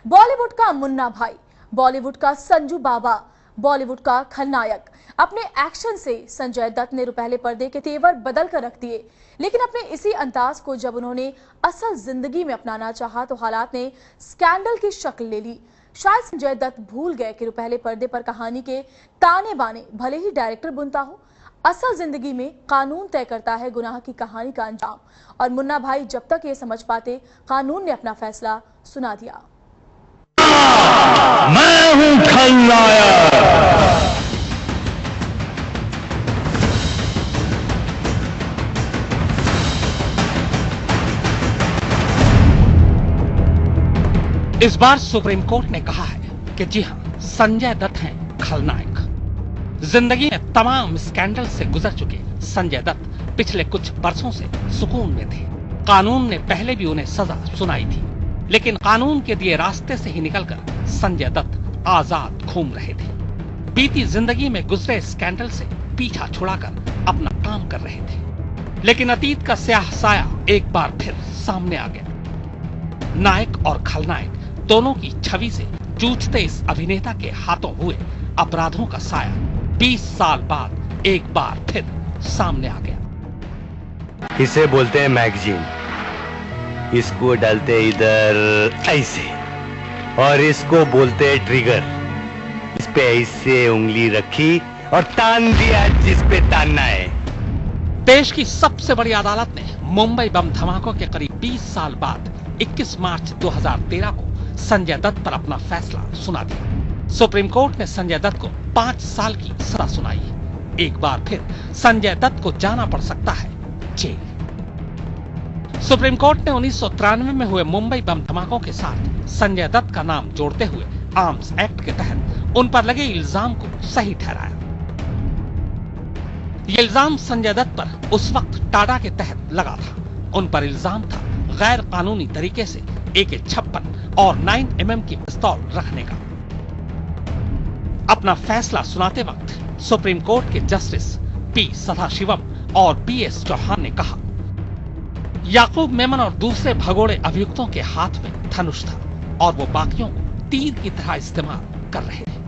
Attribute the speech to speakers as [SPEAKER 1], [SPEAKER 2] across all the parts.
[SPEAKER 1] बॉलीवुड का मुन्ना भाई, बॉलीवुड का संजू बाबा, बॉलीवुड का खलनायक। अपने एक्शन से संजय दत्त ने पहले पर्दे के तेवर बदल कर रख दिए, लेकिन अपने इसी अंदाज को जब उन्होंने असल जिंदगी में अपनाना चाहा तो हालात ने स्कैंडल की शक्ल ले ली। शायद संजय दत्त भूल गए कि पहले पर्दे पर कहानी के ताने बाने भले ही डायरेक्टर बुनता हो, असल जिंदगी में कानून तय करता है गुनाह की कहानी का अंजाम। और मुन्ना भाई जब तक ये समझ पाते, कानून ने अपना फैसला सुना दिया।
[SPEAKER 2] मैं हूं खलनायक।
[SPEAKER 3] इस बार सुप्रीम कोर्ट ने कहा है कि जी हां, संजय दत्त हैं खलनायक। जिंदगी में तमाम स्कैंडल से गुजर चुके संजय दत्त पिछले कुछ बरसों से सुकून में थे। कानून ने पहले भी उन्हें सजा सुनाई थी, लेकिन कानून के दिए रास्ते से ही निकलकर संजय दत्त आजाद घूम रहे थे। बीती जिंदगी में गुजरे स्कैंडल से पीछा छुड़ाकर अपना काम कर रहे थे, लेकिन अतीत का स्याह साया एक बार फिर सामने आ गया। नायक और खलनायक दोनों की छवि से जूझते इस अभिनेता के हाथों हुए अपराधों का साया 20 साल बाद एक बार फिर सामने आ गया।
[SPEAKER 2] इसे बोलते हैं मैगजीन। इसको डालते इधर ऐसे, और इसको बोलते हैं ट्रिगर। इस पे ऐसे उंगली रखी और तान दिया जिस पे तानना है।
[SPEAKER 3] देश की सबसे बड़ी अदालत ने मुंबई बम धमाकों के करीब 20 साल बाद 21 मार्च 2013 को संजय दत्त पर अपना फैसला सुना दिया। सुप्रीम कोर्ट ने संजय दत्त को 5 साल की सजा सुनाई है। एक बार फिर संजय दत्त को जाना पड़ सकता है जेल। सुप्रीम कोर्ट ने 1993 में हुए मुंबई बम धमाकों के साथ संजय दत्त का नाम जोड़ते हुए आर्म्स एक्ट के तहत उन पर लगे इल्जाम को सही ठहराया। यह इल्जाम संजय दत्त पर उस वक्त टाडा के तहत लगा था। उन पर इल्जाम था गैर कानूनी तरीके से AK-56 और 9mm की पिस्तौल रखने का। अपना फैसला सुनाते वक्त सुप्रीम कोर्ट के जस्टिस P सदाशिवम और PS चौहान ने कहा, याकूब मेमन और दूसरे भगोड़े अभियुक्तों के हाथ में धनुष था और वो बाकियों को तीर की तरह इस्तेमाल कर रहे थे।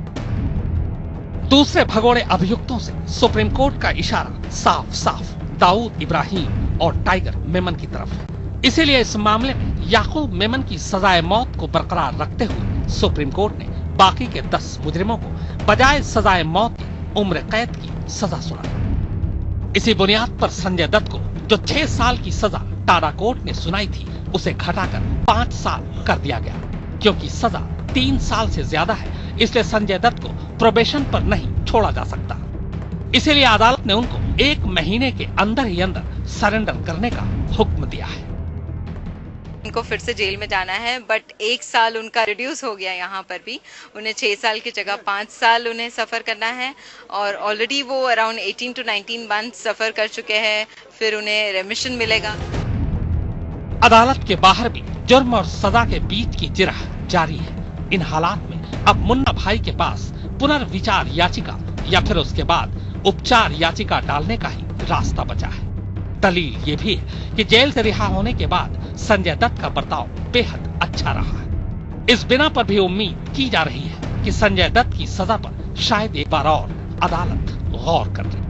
[SPEAKER 3] दूसरे भगोड़े अभियुक्तों से सुप्रीम कोर्ट का इशारा साफ साफ दाऊद इब्राहिम और टाइगर मेमन की तरफ है। इसीलिए इस मामले में याकूब मेमन की सजाए मौत को बरकरार रखते हुए सुप्रीम कोर्ट ने बाकी के 10 मुजरिमों को बजाय सजाए मौत की उम्र कैद की सजा सुनाई। इसी बुनियाद पर संजय दत्त को जो 6 साल की सजा टाडा कोर्ट ने सुनाई थी, उसे घटाकर 5 साल कर दिया गया। क्योंकि सजा 3 साल से ज्यादा है, इसलिए संजय दत्त को प्रोबेशन पर नहीं छोड़ा जा सकता। इसीलिए अदालत ने उनको 1 महीने के अंदर ही अंदर सरेंडर करने का हुक्म दिया है।
[SPEAKER 4] उनको फिर से जेल में जाना है, बट 1 साल उनका रिड्यूस हो गया। यहाँ पर भी उन्हें 6 साल की जगह 5 साल उन्हें सफर करना है, और ऑलरेडी वो अराउंड 18 to 19 मंथ सफर कर चुके हैं। फिर उन्हें रेमिशन मिलेगा।
[SPEAKER 3] अदालत के बाहर भी जुर्म और सजा के बीच की जिरह जारी है। इन हालात में अब मुन्ना भाई के पास पुनर्विचार याचिका या फिर उसके बाद उपचार याचिका डालने का ही रास्ता बचा है। दलील ये भी है कि जेल से रिहा होने के बाद संजय दत्त का बर्ताव बेहद अच्छा रहा है। इस बिना पर भी उम्मीद की जा रही है कि संजय दत्त की सजा पर शायद एक बार और अदालत गौर कर ले।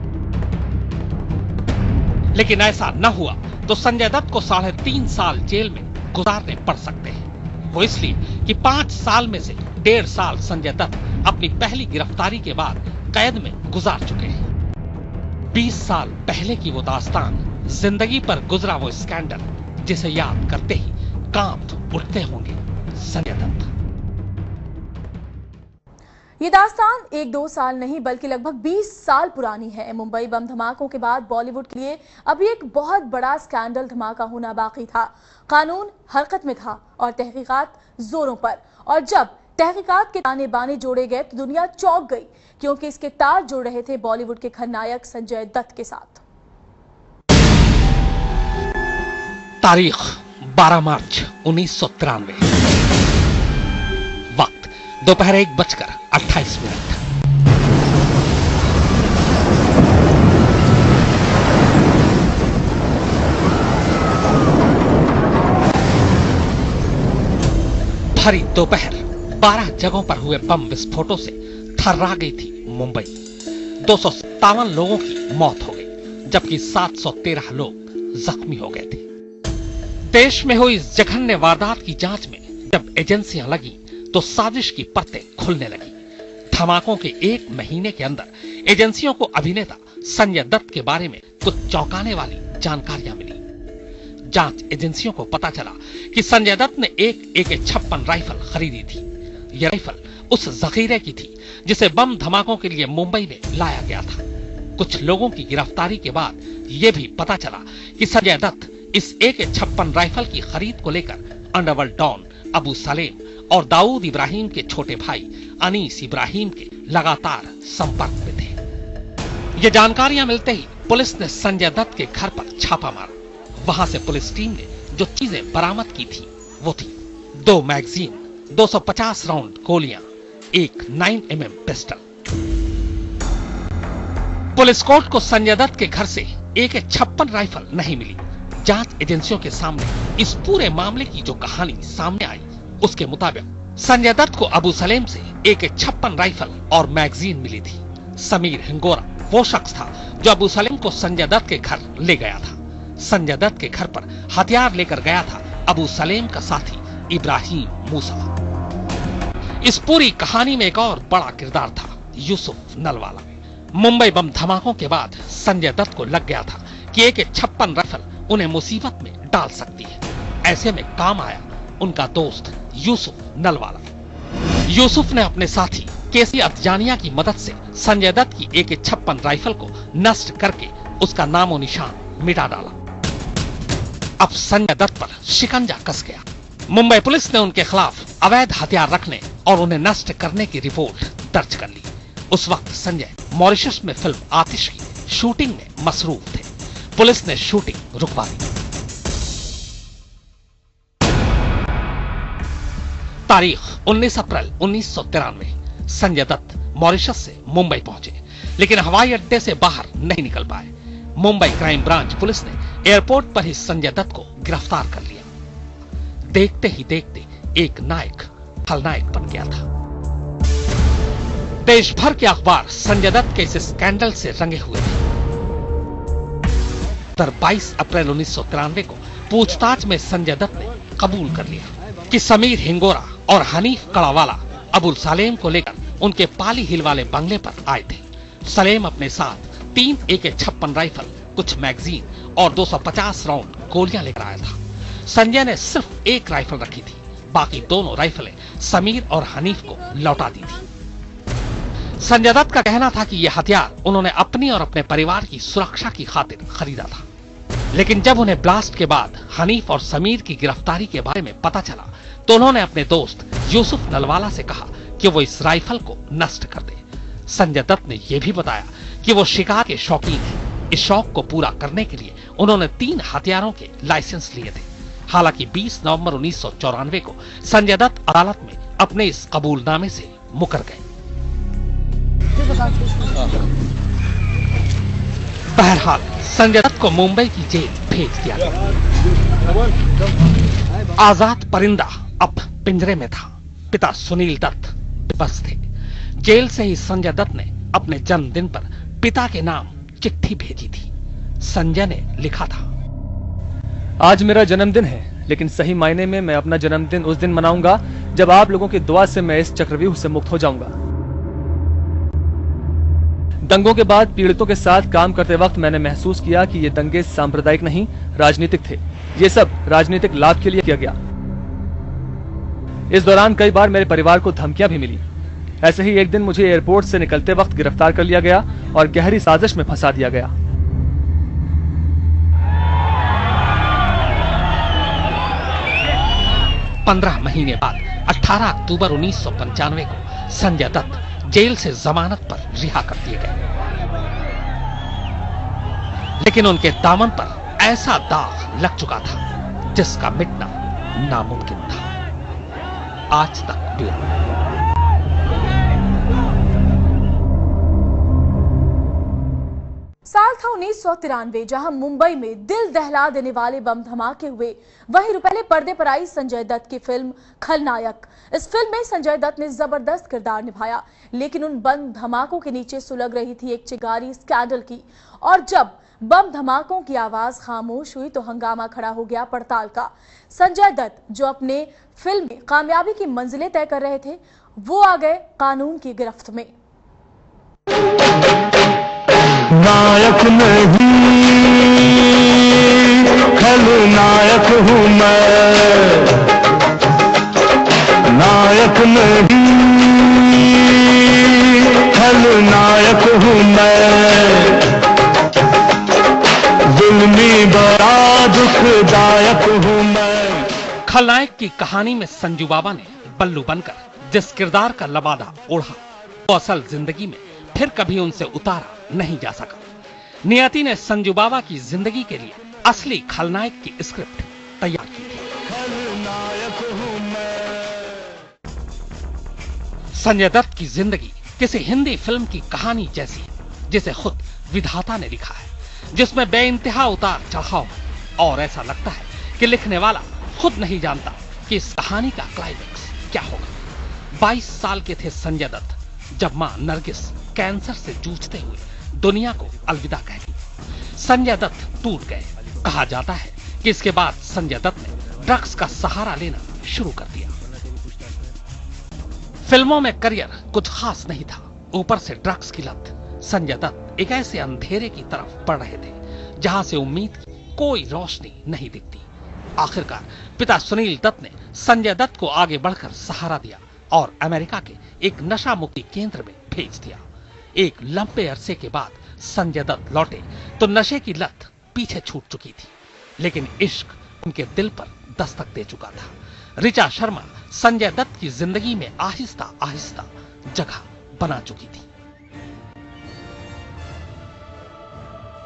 [SPEAKER 3] लेकिन ऐसा न हुआ तो संजय दत्त को 3.5 साल जेल में गुजारने पड़ सकते हैं। वो इसलिए कि 5 साल में से 1.5 साल संजय दत्त अपनी पहली गिरफ्तारी के बाद कैद में गुजार चुके हैं। 20 साल पहले की वो दास्तान, जिंदगी पर गुजरा वो स्कैंडल, जिसे याद करते ही कांप उठते होंगे संजय दत्त।
[SPEAKER 1] ये दास्तान 1-2 साल नहीं बल्कि लगभग 20 साल पुरानी है। मुंबई बम धमाकों के बाद बॉलीवुड के लिए अभी एक बहुत बड़ा स्कैंडल धमाका होना बाकी था। कानून हरकत में था और तहकीकात जोरों पर। और जब तहकीकात के ताने बाने जोड़े गए तो दुनिया चौंक गई, क्योंकि इसके तार जुड़ रहे थे बॉलीवुड के खलनायक संजय दत्त के साथ।
[SPEAKER 3] तारीख 12 मार्च 1993, वक्त दोपहर 1:28। भरी दोपहर 12 जगहों पर हुए बम विस्फोटों से थर्रा गई थी मुंबई। 257 लोगों की मौत हो गई, जबकि 713 लोग जख्मी हो गए थे। देश में हुई इस जघन्य वारदात की जांच में जब एजेंसियां लगी तो साजिश की परतें खुलने लगी। धमाकों के 1 महीने के अंदर एजेंसियों को अभिनेता संजय दत्त के बारे में कुछ चौंकाने वाली जानकारियां मिली। जांच एजेंसियों को पता चला कि संजय दत्त ने एक AK-56 राइफल खरीदी थी। यह राइफल उस जखीरे की थी जिसे बम धमाकों के लिए मुंबई में लाया गया था। कुछ लोगों की गिरफ्तारी के बाद यह भी पता चला कि संजय दत्त इस AK-56 राइफल की खरीद को लेकर अंडरवर्ल्ड डॉन अबू सलेम और दाऊद इब्राहिम के छोटे भाई अनीस इब्राहिम के लगातार संपर्क में थे। ये जानकारियां मिलते ही पुलिस ने संजय दत्त के घर पर छापा मारा। वहां से पुलिस टीम ने जो चीजें बरामद की थी वो थी 2 मैगजीन, 250 राउंड गोलियां, एक 9mm पिस्टल। पुलिस कोर्ट को संजय दत्त के घर से AK-56 राइफल नहीं मिली। जांच एजेंसियों के सामने इस पूरे मामले की जो कहानी सामने आई उसके मुताबिक संजय दत्त को अबू सलेम से AK-56 राइफल और मैगजीन मिली थी। समीर हिंगोरा वो शख्स था जो अबू सलेम को संजय दत्त के घर ले गया था। संजय दत्त के घर पर हथियार लेकर गया था अबू सलेम का साथी इब्राहिम मूसा। इस पूरी कहानी में एक और बड़ा किरदार था यूसुफ नलवाला। मुंबई बम धमाकों के बाद संजय दत्त को लग गया था कि AK-56 राइफल उन्हें मुसीबत में डाल सकती है। ऐसे में काम आया उनका दोस्त यूसुफ नलवाला। यूसुफ ने अपने साथी केसी अतजानिया की मदद से संजय दत्त की AK-56 राइफल को नष्ट करके उसका नामो निशान मिटा डाला। अब संजय दत्त पर शिकंजा कस गया। मुंबई पुलिस ने उनके खिलाफ अवैध हथियार रखने और उन्हें नष्ट करने की रिपोर्ट दर्ज कर ली। उस वक्त संजय मॉरिशस में फिल्म आतिश की शूटिंग में मसरूफ थे। पुलिस ने शूटिंग रुकवा दी। तारीख 19 अप्रैल 1993। संजय दत्त मॉरिशस से मुंबई पहुंचे, लेकिन हवाई अड्डे से बाहर नहीं निकल पाए। मुंबई क्राइम ब्रांच पुलिस ने एयरपोर्ट पर ही संजय दत्त को गिरफ्तार कर लिया। देखते ही देखते एक नायक खलनायक बन गया था। देश भर के अखबार संजय दत्त के इस स्कैंडल से रंगे हुए थे। 22 अप्रैल 1993 को पूछताछ में संजय दत्त ने कबूल कर लिया कि समीर हिंगोरा और हनीफ कड़ावाला अबुल सलेम को लेकर उनके पाली हिल वाले बंगले पर आए थे। सलेम अपने साथ 3 AK-56 राइफल, कुछ मैगजीन और 250 राउंड गोलियां लेकर आया था। संजय ने सिर्फ एक राइफल रखी थी, बाकी दोनों राइफलें समीर और हनीफ को लौटा दी थी। संजय दत्त का कहना था कि यह हथियार उन्होंने अपनी और अपने परिवार की सुरक्षा की खातिर खरीदा था। लेकिन जब उन्हें ब्लास्ट के बाद हनीफ और समीर की गिरफ्तारी के बारे में पता चला तो उन्होंने अपने दोस्त यूसुफ नलवाला से कहा कि वो इस राइफल को नष्ट कर दे। संजय दत्त ने यह भी बताया कि वो शिकार के शौकीन हैं। इस शौक को पूरा करने के लिए उन्होंने 3 हथियारों के लाइसेंस लिए थे। हालांकि 20 नवंबर 1994 को संजय दत्त अदालत में अपने इस कबूलनामे से मुकर गए। बहरहाल संजय दत्त को मुंबई की जेल भेज दिया गया। आजाद परिंदा अब पिंजरे में था। पिता सुनील दत्त बेबस थे। जेल से ही संजय दत्त ने अपने जन्मदिन पर पिता के नाम चिट्ठी भेजी थी। संजय ने लिखा था,
[SPEAKER 5] आज मेरा जन्मदिन है, लेकिन सही मायने में मैं अपना जन्मदिन उस दिन मनाऊंगा जब आप लोगों की दुआ से मैं इस चक्रव्यूह से मुक्त हो जाऊंगा। दंगों के बाद पीड़ितों के साथ काम करते वक्त मैंने महसूस किया कि ये दंगे सांप्रदायिक नहीं, राजनीतिक थे। ये सब राजनीतिक लाभ के लिए किया गया। इस दौरान कई बार मेरे परिवार को धमकियां भी मिली। ऐसे ही एक दिन मुझे एयरपोर्ट से निकलते वक्त गिरफ्तार कर लिया गया और गहरी साजिश में फंसा दिया गया।
[SPEAKER 3] पंद्रह महीने बाद 18 अक्टूबर 1995 को संजय दत्त जेल से जमानत पर रिहा कर दिए गए। लेकिन उनके दामन पर ऐसा दाग लग चुका था जिसका मिटना नामुमकिन था। आज तक ब्यूरो।
[SPEAKER 1] साल था 1993 जहां मुंबई में दिल दहला देने वाले बम धमाके हुए, वहीं पहले पर्दे पर आई संजय दत्त की फिल्म खलनायक। इस फिल्म में संजय दत्त ने जबरदस्त किरदार निभाया, लेकिन उन बम धमाकों के नीचे सुलग रही थी एक चिंगारी स्कैंडल की। और जब बम धमाकों की आवाज खामोश हुई तो हंगामा खड़ा हो गया पड़ताल का। संजय दत्त, जो अपने फिल्म में कामयाबी की मंजिलें तय कर रहे थे, वो आ गए कानून की गिरफ्त में।
[SPEAKER 6] नायक नहीं, खलनायक हूँ मैं। नायक नहीं, खलनायक हूँ मैं। जुल्मी बड़ा दुखदायक हूँ मैं।
[SPEAKER 3] खलनायक की कहानी में संजू बाबा ने बल्लू बनकर जिस किरदार का लबादा ओढ़ा, वो असल जिंदगी में फिर कभी उनसे उतारा नहीं जा सका। नियति ने संजू बाबा की जिंदगी के लिए असली खलनायक की स्क्रिप्ट तैयार की थी। संजय दत्त की जिंदगी किसी हिंदी फिल्म की कहानी जैसी है, जिसे खुद विधाता ने लिखा है, जिसमें बेइंतहा उतार चढ़ाव है, और ऐसा लगता है कि लिखने वाला खुद नहीं जानता कि इस कहानी का क्लाइमेक्स क्या होगा। 22 साल के थे संजय दत्त जब मां नरगिस कैंसर से जूझते हुए दुनिया को अलविदा कह दी। संजय दत्त टूट गए। कहा जाता है कि इसके बाद संजय दत्त ने ड्रग्स का सहारा लेना शुरू कर दिया। फिल्मों में करियर कुछ खास नहीं था, ऊपर से ड्रग्स की लत। संजय दत्त एक ऐसे अंधेरे की तरफ बढ़ रहे थे जहां से उम्मीद की कोई रोशनी नहीं दिखती। आखिरकार पिता सुनील दत्त ने संजय दत्त को आगे बढ़कर सहारा दिया और अमेरिका के एक नशा मुक्ति केंद्र में भेज दिया। एक लंबे अरसे के बाद संजय दत्त लौटे तो नशे की लत पीछे छूट चुकी थी, लेकिन इश्क उनके दिल पर दस्तक दे चुका था। ऋचा शर्मा संजय दत्त की जिंदगी में आहिस्ता आहिस्ता जगह बना चुकी थी।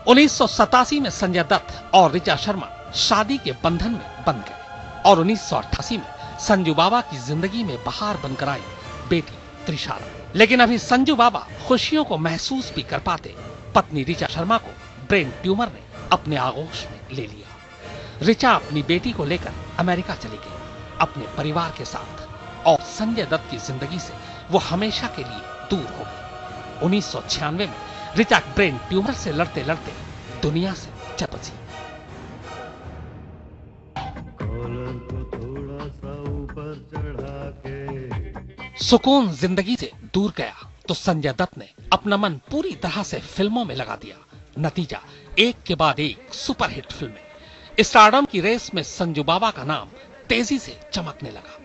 [SPEAKER 3] 1987 में संजय दत्त और ऋचा शर्मा शादी के बंधन में बंध गए और 1988 में संजू बाबा की जिंदगी में बहार बनकर आई बेटी त्रिशाला। लेकिन अभी संजू बाबा खुशियों को महसूस भी कर पाते, पत्नी ऋचा शर्मा को ब्रेन ट्यूमर ने अपने आगोश में ले लिया। ऋचा अपनी बेटी को लेकर अमेरिका चली गई अपने परिवार के साथ, और संजय दत्त की जिंदगी से वो हमेशा के लिए दूर हो गई। 1996 में ऋचा ब्रेन ट्यूमर से लड़ते लड़ते दुनिया से चल बसी। सुकून जिंदगी से दूर गया तो संजय दत्त ने अपना मन पूरी तरह से फिल्मों में लगा दिया। नतीजा एक के बाद एक सुपरहिट फिल्में। स्टारडम की रेस में संजू बाबा का नाम तेजी से चमकने लगा।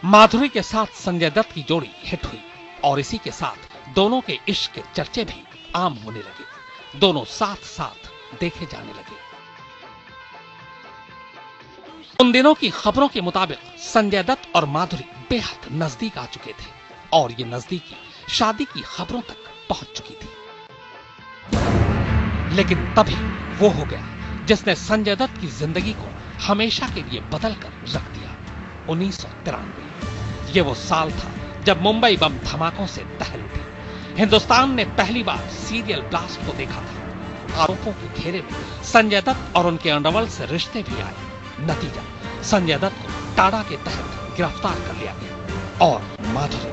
[SPEAKER 3] माधुरी के साथ संजय दत्त की जोड़ी हिट हुई और इसी के साथ दोनों के इश्क के चर्चे भी आम होने लगे। दोनों साथ साथ देखे जाने लगे। उन दिनों की खबरों के मुताबिक संजय दत्त और माधुरी बेहद नजदीक आ चुके थे और ये नजदीकी शादी की खबरों तक पहुंच चुकी थी। लेकिन तभी वो हो गया जिसने संजय दत्त की जिंदगी को हमेशा के लिए बदल कर रख दिया। 1993 ये वो साल था जब मुंबई बम धमाकों से दहल उठी। हिंदुस्तान ने पहली बार सीरियल ब्लास्ट को देखा था। आरोपों के घेरे में संजय दत्त और उनके अंडरवर्ल्ड से रिश्ते भी आए। नतीजा संजय दत्त को टाडा के तहत गिरफ्तार कर लिया गया और माधुरी,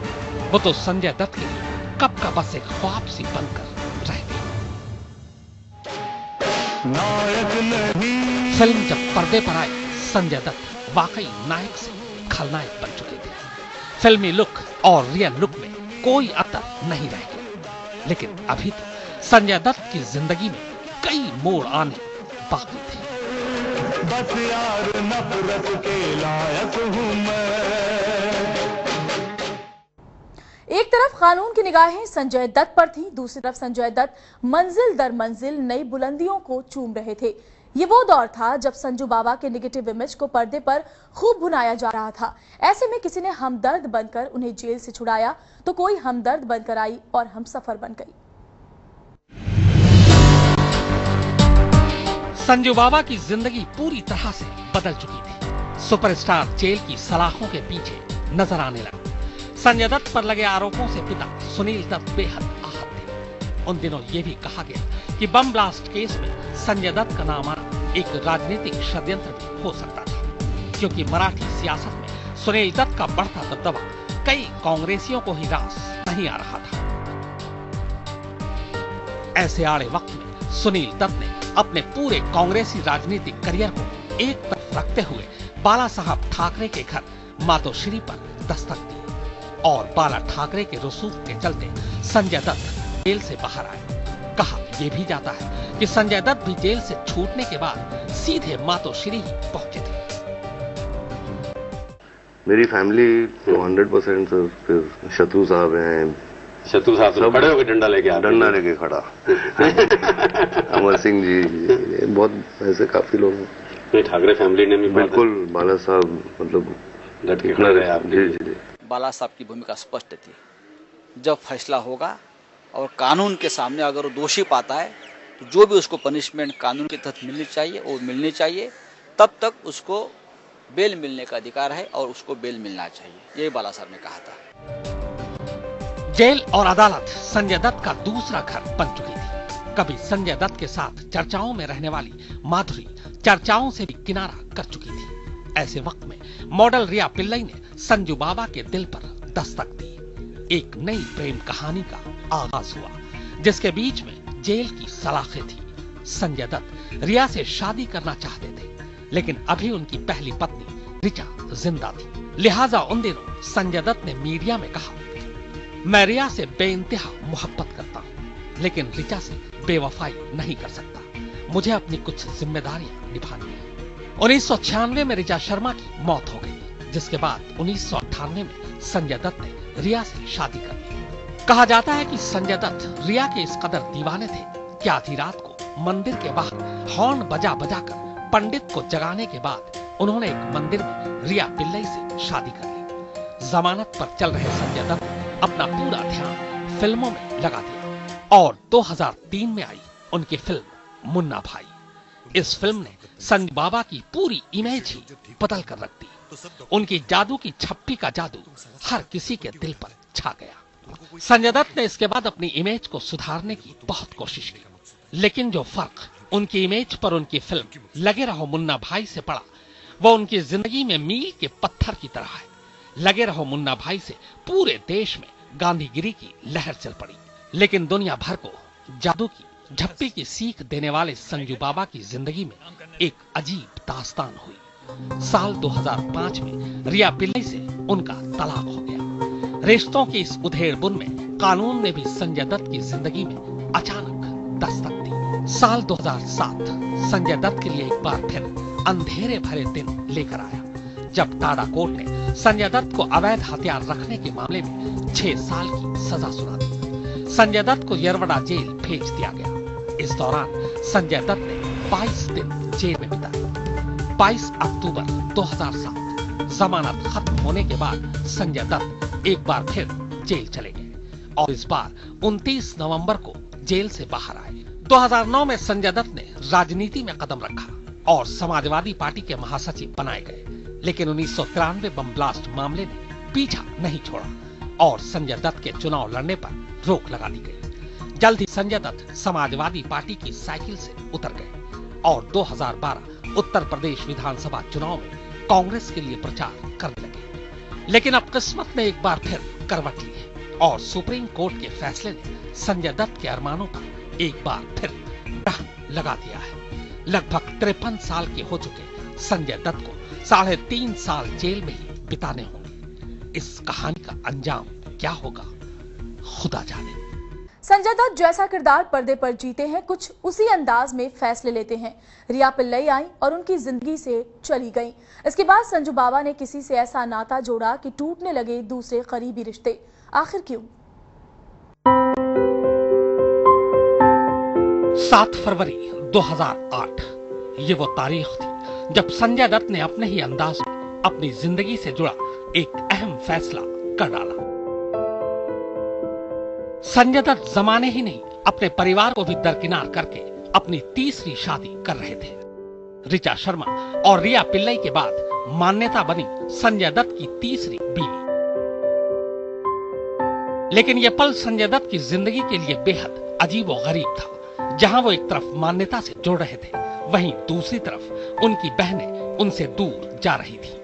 [SPEAKER 3] वो तो संजय दत्त के लिए कब का बस एक ख्वाब सी बनकर रह गई। फिल्म जब पर्दे पर आई, संजय दत्त वाकई नायक से खलनायक बन चुके थे। फिल्मी लुक और रियल लुक में कोई अंतर नहीं रह गया। लेकिन अभी तो संजय दत्त की जिंदगी में कई मोड़ आने बाकी थे।
[SPEAKER 6] बस यार नफरत के लायक हूं मैं।
[SPEAKER 1] एक तरफ कानून की निगाहें संजय दत्त पर थी, दूसरी तरफ संजय दत्त मंजिल दर मंजिल नई बुलंदियों को चूम रहे थे। ये वो दौर था जब संजू बाबा के नेगेटिव इमेज को पर्दे पर खूब भुनाया जा रहा था। ऐसे में किसी ने हमदर्द बनकर उन्हें जेल से छुड़ाया तो कोई हमदर्द बनकर आई और हमसफर बन गई।
[SPEAKER 3] संजू बाबा की जिंदगी पूरी तरह से बदल चुकी थी। सुपरस्टार जेल की सलाखों के पीछे नजर आने लगा। संजय दत्त पर लगे आरोपों से पिता सुनील दत्त बेहद आहत थे। उन दिनों ये भी कहा गया कि बम ब्लास्ट केस में संजय दत्त का नाम आना एक राजनीतिक षड्यंत्र भी हो सकता था, क्योंकि मराठी सियासत में सुनील दत्त का बढ़ता दबदबा कई कांग्रेसियों को ही रास नहीं आ रहा था। ऐसे आड़े वक्त में सुनील दत्त ने अपने पूरे कांग्रेसी राजनीतिक करियर को एक तरफ रखते हुए बाला साहब ठाकरे के घर मातोश्री पर दस्तक दी और बाला ठाकरे के रसूख के चलते संजय दत्त जेल से बाहर आए। कहा यह भी जाता है कि संजय दत्त भी जेल से छूटने के बाद सीधे मातोश्री ही पहुंचे थे।
[SPEAKER 7] मेरी फैमिली तो 100% सर, फिर शत्रु साहब हैं,
[SPEAKER 8] शत्रु साहब सब खड़े होकर डंडा लेके
[SPEAKER 7] खड़ा अमर सिंह जी, बहुत ऐसे काफी लोग हैं।
[SPEAKER 8] ठाकरे फैमिली ने भी
[SPEAKER 7] बिल्कुल बाला साहब मतलब
[SPEAKER 8] डट के खड़े रहे आप।
[SPEAKER 7] जी।
[SPEAKER 9] बाला साहब की भूमिका स्पष्ट थी। जब फैसला होगा और कानून के सामने अगर वो दोषी पाता है तो जो भी उसको पनिशमेंट कानून के तहत मिलनी चाहिए वो मिलनी चाहिए, तब तक उसको बेल मिलने का अधिकार है और उसको बेल मिलना चाहिए, ये बाला साहब ने कहा था।
[SPEAKER 3] जेल और अदालत संजय दत्त का दूसरा घर बन चुकी थी। कभी संजय दत्त के साथ चर्चाओं में रहने वाली माधुरी चर्चाओं से भी किनारा कर चुकी थी। ऐसे वक्त में मॉडल रिया पिल्लई ने संजू बाबा के दिल पर दस्तक दी। एक नई प्रेम कहानी का आगाज हुआ, जिसके बीच में जेल की सलाखें थी। संजय दत्त रिया से शादी करना चाहते थे, लेकिन अभी उनकी पहली पत्नी रिचा जिंदा थी। लिहाजा उन दिनों संजय दत्त ने मीडिया में कहा, मैं रिया से बेइंतहा मोहब्बत करता हूं, लेकिन रिचा से बेवफाई नहीं कर सकता। मुझे अपनी कुछ जिम्मेदारियां निभानी है। 1996 में रिचा शर्मा की मौत हो गई, जिसके बाद 1998 में संजय दत्त ने रिया से शादी कर ली। कहा जाता है कि संजय दत्त रिया के इस कदर दीवाने थे कि आधी रात को मंदिर के बाहर हॉर्न बजा कर पंडित को जगाने के बाद उन्होंने एक मंदिर में रिया पिल्लई से शादी कर ली। जमानत पर चल रहे संजय दत्त ने अपना पूरा ध्यान फिल्मों में लगा दिया और 2003 में आई उनकी फिल्म मुन्ना भाई। इस फिल्म ने संजू बाबा की पूरी इमेज ही बदल कर रख दी। उनकी जादू की छप्पी का जादू हर किसी के दिल पर छा गया। संजय दत्त ने इसके बाद अपनी इमेज को सुधारने की बहुत कोशिश की, लेकिन जो फर्क उनकी इमेज पर उनकी फिल्म लगे रहो मुन्ना भाई से पड़ा, वो उनकी जिंदगी में मील के पत्थर की तरह है। लगे रहो मुन्ना भाई से पूरे देश में गांधीगिरी की लहर चल पड़ी, लेकिन दुनिया भर को जादू की झप्पी की सीख देने वाले संजू बाबा की जिंदगी में एक अजीब दास्तान हुई। साल 2005 में रिया पिल्लई से उनका तलाक हो गया। रिश्तों की इस उधेड़-बुन में कानून ने भी संजय दत्त की जिंदगी में अचानक दस्तक दी। साल 2007 संजय दत्त के लिए एक बार फिर अंधेरे भरे दिन लेकर आया, जब टाडा कोर्ट ने संजय दत्त को अवैध हथियार रखने के मामले में 6 साल की सजा सुना दी। संजय दत्त को यरवड़ा जेल भेज दिया गया। इस दौरान संजय दत्त ने 22 दिन जेल में बिताए। 22 अक्टूबर 2007 जमानत खत्म होने के बाद संजय दत्त एक बार फिर जेल चले गए और इस बार 29 नवंबर को जेल से बाहर आए। 2009 में संजय दत्त ने राजनीति में कदम रखा और समाजवादी पार्टी के महासचिव बनाए गए, लेकिन 1993 बम ब्लास्ट मामले ने पीछा नहीं छोड़ा और संजय दत्त के चुनाव लड़ने पर रोक लगा दी गई। जल्द ही संजय दत्त समाजवादी पार्टी की साइकिल से उतर गए और 2012 उत्तर प्रदेश विधानसभा चुनाव में कांग्रेस के लिए प्रचार करने लगे। लेकिन अब किस्मत ने एक बार फिर करवट ली है और सुप्रीम कोर्ट के फैसले ने संजय दत्त के अरमानों पर एक बार फिर ग्रहण लगा दिया है। लगभग 53 साल के हो चुके संजय दत्त को 3.5 साल जेल में ही बिताने होंगे। इस कहानी का अंजाम क्या होगा, खुदा जाने।
[SPEAKER 1] संजय दत्त जैसा किरदार पर्दे पर जीते हैं, कुछ उसी अंदाज में फैसले लेते हैं। रिया पिल्लई आई और उनकी जिंदगी से चली गईं। इसके बाद संजू बाबा ने किसी से ऐसा नाता जोड़ा कि टूटने लगे दूसरे करीबी रिश्ते। आखिर क्यों?
[SPEAKER 3] 7 फरवरी 2008 ये वो तारीख थी जब संजय दत्त ने अपने ही अंदाज में अपनी जिंदगी से जुड़ा एक अहम फैसला कर डाला। संजय दत्त जमाने ही नहीं अपने परिवार को भी दरकिनार करके अपनी तीसरी शादी कर रहे थे। रिचा शर्मा और रिया पिल्लई के बाद मान्यता बनी संजय दत्त की तीसरी बीवी। लेकिन यह पल संजय दत्त की जिंदगी के लिए बेहद अजीब और गरीब था, जहां वो एक तरफ मान्यता से जुड़ रहे थे, वहीं दूसरी तरफ उनकी बहनें उनसे दूर जा रही थी।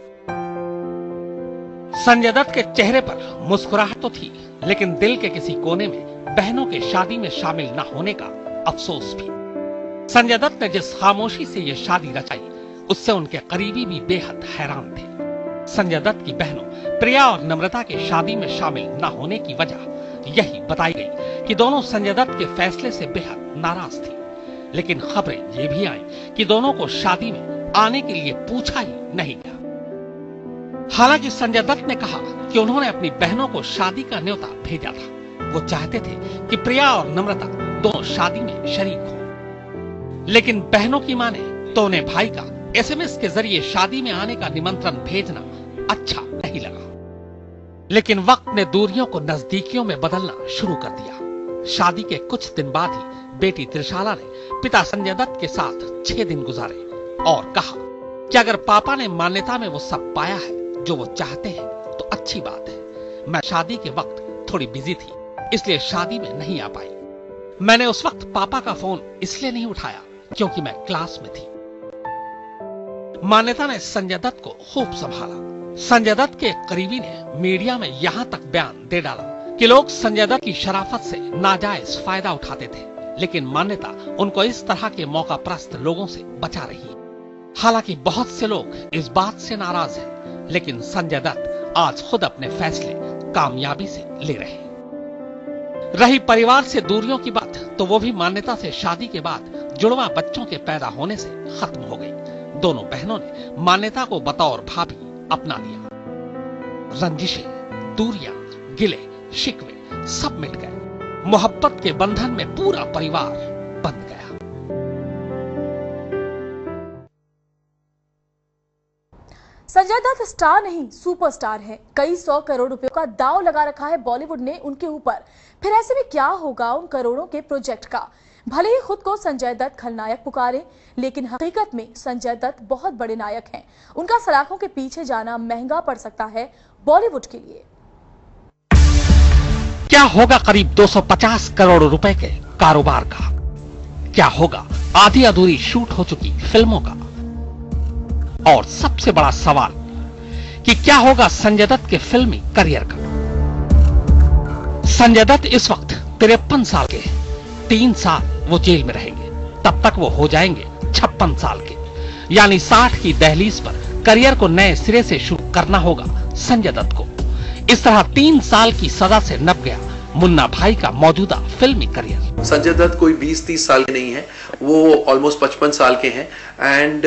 [SPEAKER 3] संजय दत्त के चेहरे पर मुस्कुराहट तो थी, लेकिन दिल के किसी कोने में बहनों के शादी में शामिल न होने का अफसोस भी। संजय दत्त ने जिस खामोशी से ये शादी रचाई, उससे उनके करीबी भी बेहद हैरान थे। संजय दत्त की बहनों प्रिया और नम्रता के शादी में शामिल न होने की वजह यही बताई गई कि दोनों संजय दत्त के फैसले से बेहद नाराज थी। लेकिन खबरें ये भी आई कि दोनों को शादी में आने के लिए पूछा ही नहीं गया। हालांकि संजय दत्त ने कहा कि उन्होंने अपनी बहनों को शादी का न्योता भेजा था। वो चाहते थे कि प्रिया और नम्रता दोनों शादी में शरीक हों। लेकिन बहनों की माने तो उन्हें भाई का SMS के जरिए शादी में आने का निमंत्रण भेजना अच्छा नहीं लगा। लेकिन वक्त ने दूरियों को नजदीकियों में बदलना शुरू कर दिया। शादी के कुछ दिन बाद ही बेटी त्रिशाला ने पिता संजय दत्त के साथ 6 दिन गुजारे और कहा कि अगर पापा ने मान्यता में वो सब पाया है जो वो चाहते हैं तो अच्छी बात है। मैं शादी के वक्त थोड़ी बिजी थी, इसलिए शादी में नहीं आ पाई। मैंने उस वक्त पापा का फोन इसलिए नहीं उठाया क्योंकि मैं क्लास में थी। मान्यता ने संजय दत्त को खूब संभाला। संजय दत्त के करीबी ने मीडिया में यहां तक बयान दे डाला कि लोग संजय दत्त की शराफत से नाजायज फायदा उठाते थे, लेकिन मान्यता उनको इस तरह के मौका परस्त लोगों से बचा रही है। हालांकि बहुत से लोग इस बात से नाराज हैं, लेकिन संजय दत्त आज खुद अपने फैसले कामयाबी से ले रहे हैं। रही परिवार से दूरियों की बात, तो वो भी मान्यता से शादी के बाद जुड़वा बच्चों के पैदा होने से खत्म हो गई। दोनों बहनों ने मान्यता को बतौर भाभी अपना लिया। रंजिशें, दूरियां, गिले शिकवे सब मिट गए। मोहब्बत के बंधन में पूरा परिवार बंध गया।
[SPEAKER 1] संजय दत्त स्टार नहीं सुपरस्टार है। कई 100 करोड़ रुपयों का दांव लगा रखा है बॉलीवुड ने उनके ऊपर। फिर ऐसे में क्या होगा उन करोड़ों के प्रोजेक्ट का? भले ही खुद को संजय दत्त खलनायक पुकारे, लेकिन हकीकत में संजय दत्त बहुत बड़े नायक हैं। उनका सलाखों के पीछे जाना महंगा पड़ सकता है बॉलीवुड के लिए।
[SPEAKER 3] क्या होगा करीब 250 करोड़ रुपए के कारोबार का? क्या होगा आधी अधूरी शूट हो चुकी फिल्मों का? और सबसे बड़ा सवाल कि क्या होगा संजय दत्त के फिल्मी करियर का? संजय दत्त इस वक्त 53 साल के हैं। 3 साल वो जेल में रहेंगे, तब तक वो हो जाएंगे 56 साल के। यानी 60 की दहलीज पर करियर को नए सिरे से शुरू करना होगा संजय दत्त को। इस तरह 3 साल की सजा से नप गया मुन्ना भाई का मौजूदा फिल्मी करियर।
[SPEAKER 10] संजय दत्त कोई 20-30 साल के नहीं है, वो ऑलमोस्ट 55 साल के हैं। एंड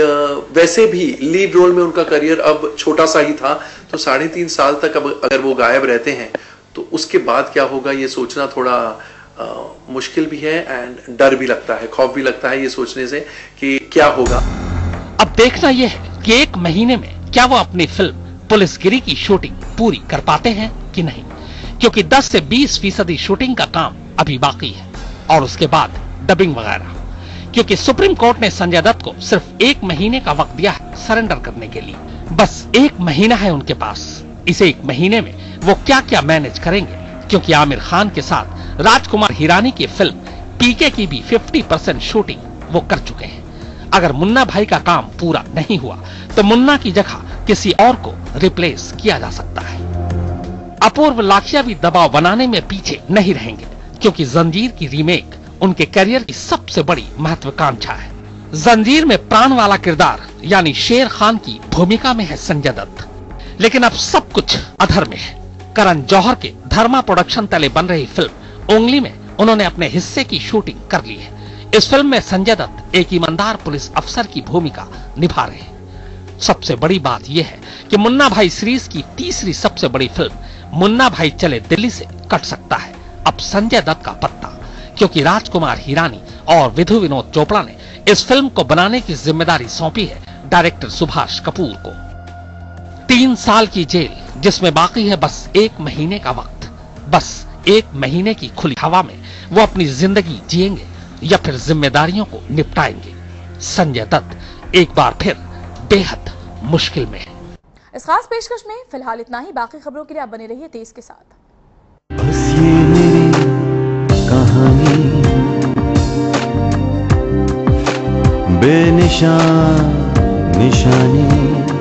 [SPEAKER 10] वैसे भी लीड रोल में उनका करियर अब छोटा सा ही था, तो 3.5 साल तक अब अगर वो गायब रहते हैं तो उसके बाद क्या होगा ये सोचना थोड़ा मुश्किल भी है एंड डर भी लगता है, खौफ भी लगता है ये सोचने से कि क्या होगा।
[SPEAKER 3] अब देखना यह है कि 1 महीने में क्या वो अपनी फिल्म पुलिसगिरी की शूटिंग पूरी कर पाते हैं कि नहीं, क्योंकि 10 से 20% शूटिंग का काम अभी बाकी है और उसके बाद डबिंग वगैरह। क्योंकि सुप्रीम कोर्ट ने संजय दत्त को सिर्फ 1 महीने का वक्त दिया है सरेंडर करने के लिए। बस 1 महीना है उनके पास। इस 1 महीने में वो क्या क्या मैनेज करेंगे, क्योंकि आमिर खान के साथ राजकुमार हिरानी की फिल्म पीके की भी 50% शूटिंग वो कर चुके हैं। अगर मुन्ना भाई का काम पूरा नहीं हुआ तो मुन्ना की जगह किसी और को रिप्लेस किया जा सकता है। अपूर्व लाखिया भी दबाव बनाने में पीछे नहीं रहेंगे, क्योंकि जंजीर की रीमेक उनके करियर की सबसे बड़ी महत्वाकांक्षा है। जंजीर में प्राण वाला किरदार यानी शेर खान की भूमिका में है संजय दत्त, लेकिन अब सब कुछ अधर में है। करण जौहर के धर्मा प्रोडक्शन तले बन रही फिल्म उंगली में उन्होंने अपने हिस्से की शूटिंग कर ली है। इस फिल्म में संजय दत्त एक ईमानदार पुलिस अफसर की भूमिका निभा रहे हैं। सबसे बड़ी बात यह है कि मुन्ना भाई सीरीज की तीसरी सबसे बड़ी फिल्म मुन्ना भाई चले दिल्ली से कट सकता है अब संजय दत्त का पत्ता, क्योंकि राजकुमार हिरानी और विधु विनोद चोपड़ा ने इस फिल्म को बनाने की जिम्मेदारी सौंपी है डायरेक्टर सुभाष कपूर को। 3 साल की जेल, जिसमें बाकी है बस 1 महीने का वक्त। बस 1 महीने की खुली हवा में वो अपनी जिंदगी जिएंगे या फिर जिम्मेदारियों को निपटाएंगे। संजय दत्त एक बार फिर बेहद मुश्किल में है।
[SPEAKER 1] इस खास पेशकश में फिलहाल इतना ही। बाकी खबरों के लिए आप बने रहिए तेज के साथ।
[SPEAKER 6] बस ये मेरी कहानी बेनिशान निशानी